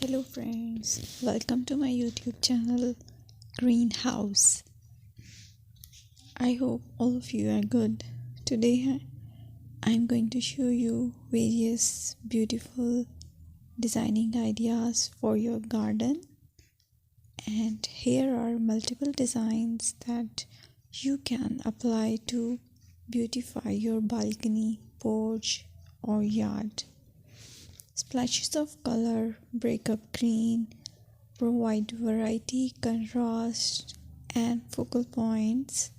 Hello friends, welcome to my YouTube channel Greenhouse. I hope all of you are good. Today I'm going to show you various beautiful designing ideas for your garden, and here are multiple designs that you can apply to beautify your balcony, porch or yard. Splashes of color break up green, provide variety, contrast, and focal points.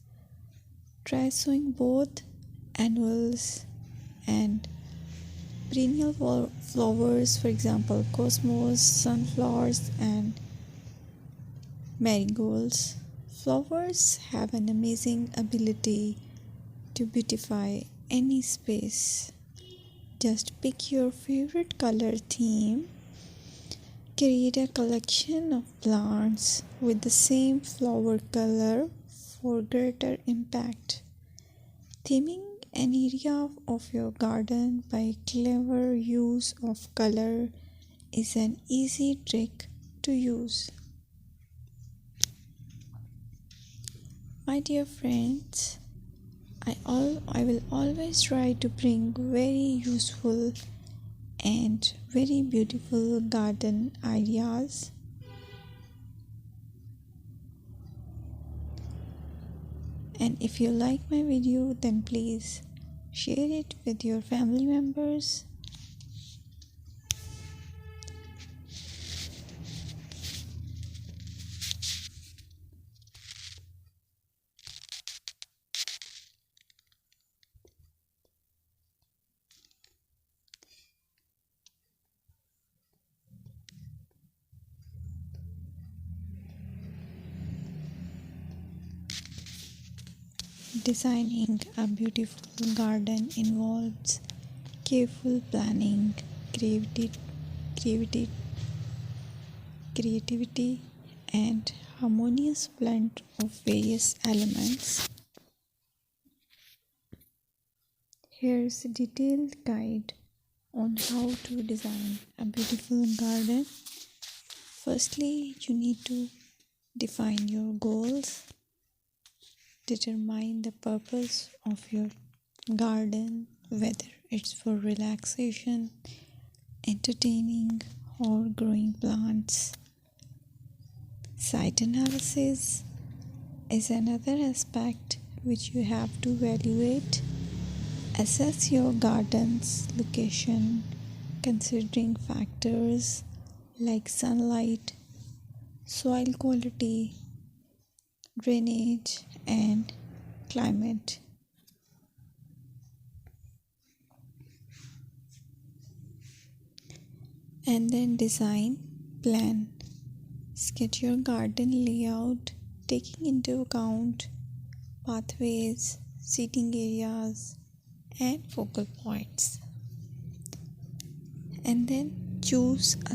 Try sowing both annuals and perennial flowers, for example, cosmos, sunflowers, and marigolds. Flowers have an amazing ability to beautify any space. Just pick your favorite color theme. Create a collection of plants with the same flower color for greater impact. Theming an area of your garden by clever use of color is an easy trick to use. My dear friends, I will always try to bring very useful and very beautiful garden ideas. And if you like my video, then please share it with your family members. Designing a beautiful garden involves careful planning, creativity, and harmonious blend of various elements. Here's a detailed guide on how to design a beautiful garden. Firstly, you need to define your goals. Determine the purpose of your garden, whether it's for relaxation, entertaining, or growing plants. Site analysis is another aspect which you have to evaluate. Assess your garden's location, considering factors like sunlight, soil quality, drainage, and climate. And then design, plan. Sketch your garden layout, taking into account pathways, seating areas, and focal points. And then choose a